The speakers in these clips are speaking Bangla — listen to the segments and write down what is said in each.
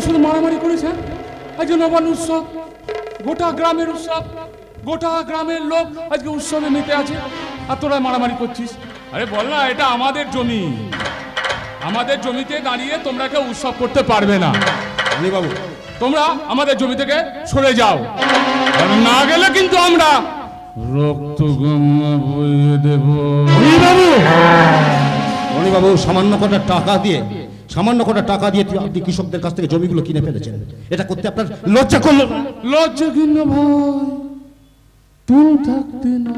শুধু মারামারি করেছেন? আজকে নবান্ন উৎসব, গোটা গ্রামের উৎসব, গোটা গ্রামের লোক আজকে উৎসবে মেতে আছে, আর তোরা মারামারি করছিস। আরে বল না, এটা আমাদের জমি, আমাদের জমিতে দাঁড়িয়ে তোমরা কেউ উৎসব করতে পারবে না। বাবু, তোমরা আমাদের জমি থেকে সরে যাও, না গেলে কিন্তু আমরা রক্ত গঙ্গা বইয়ে দেব। বাবু, সামান্য কটা টাকা দিয়ে আপনি কৃষকদের কাছ থেকে জমিগুলো কিনে ফেলেছেন, এটা করতে আপনার লজ্জা করলো? লজ্জা কিন্ন ভাই, তুমি থাকতে না।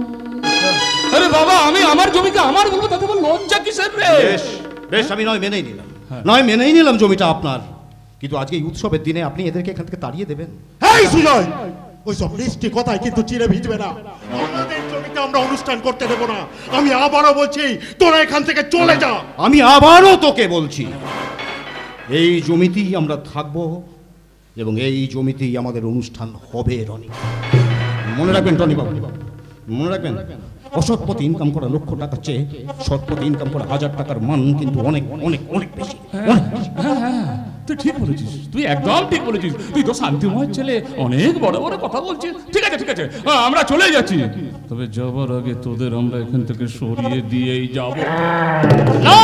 আরে বাবা, আমি আমার জমিকে আমার বলবো, তাতে লজ্জা কিসের রে? বেশ, আমি নয় মেনেই নিলাম জমিটা আপনার, কিন্তু আজকে এই উৎসবের দিনে আপনি এদেরকে এখান থেকে তাড়িয়ে দেবেন? এই সুজয়, ওই সব মিষ্টি কথাই কিন্তু চিরে ভিজবে না। আমাদের জমিতে আমরা অনুষ্ঠান করতে দেব না। আমি আবারও বলছি, তোরা এখান থেকে চলে যা। আমি আবারও তোকে বলছি, এই জমিতেই আমরা থাকবো এবং এই জমিতেই আমাদের অনুষ্ঠান হবে। রনি, মনে রাখবেন টনি বাবু, মনে রাখবেন, অসৎ পথে ইনকাম করা লক্ষ টাকার চেয়ে সৎ পথে ইনকাম করা 1000 টাকার মান কিন্তু অনেক অনেক অনেক বেশি। তুই ঠিক বলেছিস, তুই একদম ঠিক বলেছিস। তুই তো শান্তিময় ছেলে, অনেক বড় বড় কথা বলছিস। ঠিক আছে, ঠিক আছে, আমরা চলে যাচ্ছি, তবে যাবার আগে তোদের আমরা এখান থেকে সরিয়ে দিয়েই যাব। না,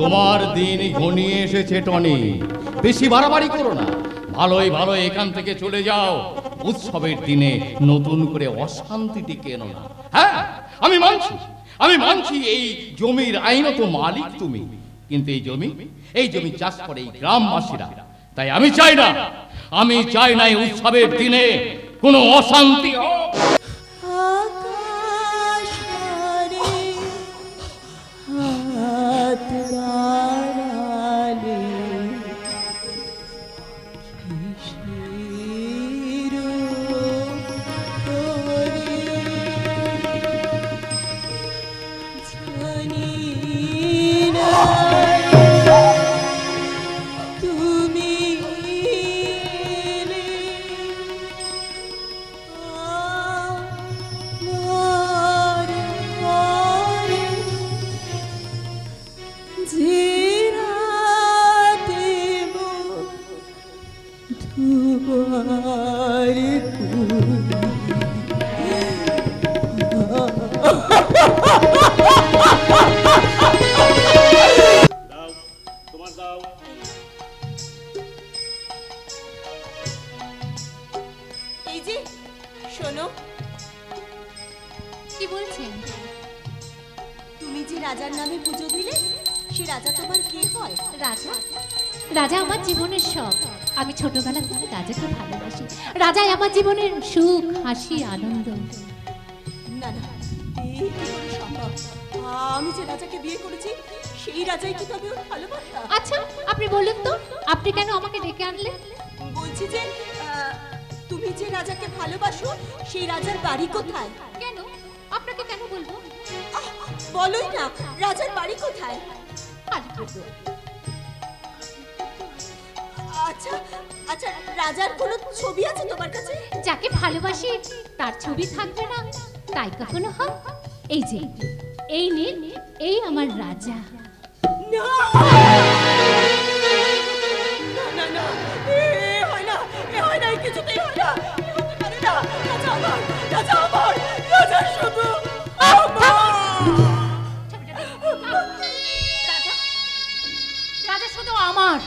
তোমার দিন ঘনিয়ে এসেছে টনি, বেশি বাড়াবাড়ি করো না। ভালো এখান থেকে চলে যাও। উৎসবের দিনে নতুন করে অশান্তি ডেকে এনো না। হ্যাঁ, আমি মানছি এই জমির আইনত মালিক তুমি, কিন্তু এই জমি চাষ করে এই গ্রামবাসীরা। তাই আমি চাই না এই উৎসবের দিনে কোনো অশান্তি হোক। রাজা আমার জীবনের সব। আমি ছোটবেলা থেকে রাজাকে ভালোবাসি। রাজাই আমার জীবনের সুখ, হাসি, আনন্দ। না না, এই কি করে সম্ভব? আমি যে রাজাকে বিয়ে করেছি, সেই রাজাই কি তবে ওর ভালোবাসা? আচ্ছা, আপনি বলুন তো, আপনি কেন আমাকে ডেকে আনলেন? বলছি যে তুমি যে রাজাকে ভালোবাসো, সেই রাজার বাড়ি কোথায়? কেন? আপনাকে কেন বলবো? বলোই না, রাজার বাড়ি কোথায়? আচ্ছা আচ্ছা, রাজার কোনো ছবি আছে তোমার কাছে? যাকে ভালোবাসি তার ছবি থাকবে না, তাই কখনো হয়? এই যে, এই নিন, এই আমার রাজা। না না না, হয় না, কিছুতেই হয় না, হতে পারে না। রাজা আমার, রাজা শুধু রাজা শুধু আমার।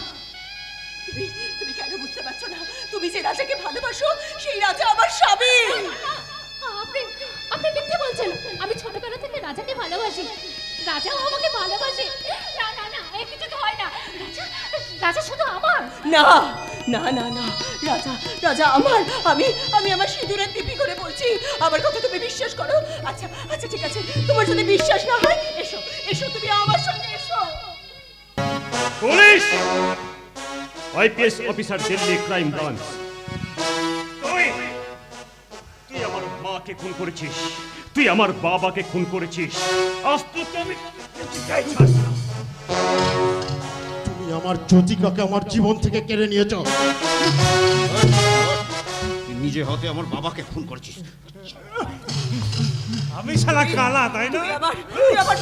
তুমি কেন বুঝতে পারছো না? তুমি যে রাজাকে ভালোবাসো, সেই রাজা আমার স্বামী। আপনি মিথ্যে বলছেন। আমি ছোটবেলা থেকে রাজাকে ভালোবাসি, রাজাও আমাকে ভালোবাসে। না না না, এই কিছু তো হয় না। রাজা শুধু আমার। না না না না, রাজা আমার। আমি আমার সিঁদুরের দিব্যি করে বলছি, আমার কথা তুমি বিশ্বাস করো। আচ্ছা আচ্ছা, ঠিক আছে, তোমার যদি বিশ্বাস না হয়, এসো তুমি আমার সঙ্গে এসো। Police, IPS officer, Delhi crime branch. তুই আমার মাকে খুন করেছিস, তুই আমার বাবাকে খুন করেছিস। আজ তো তুমি আমার জ্যোতিকাকে আমার জীবন থেকে কেড়ে নিয়েছ। তুই নিজে হাতে আমার বাবাকে খুন করেছিস। আমি শালা কালা, তাই না? তুই আবার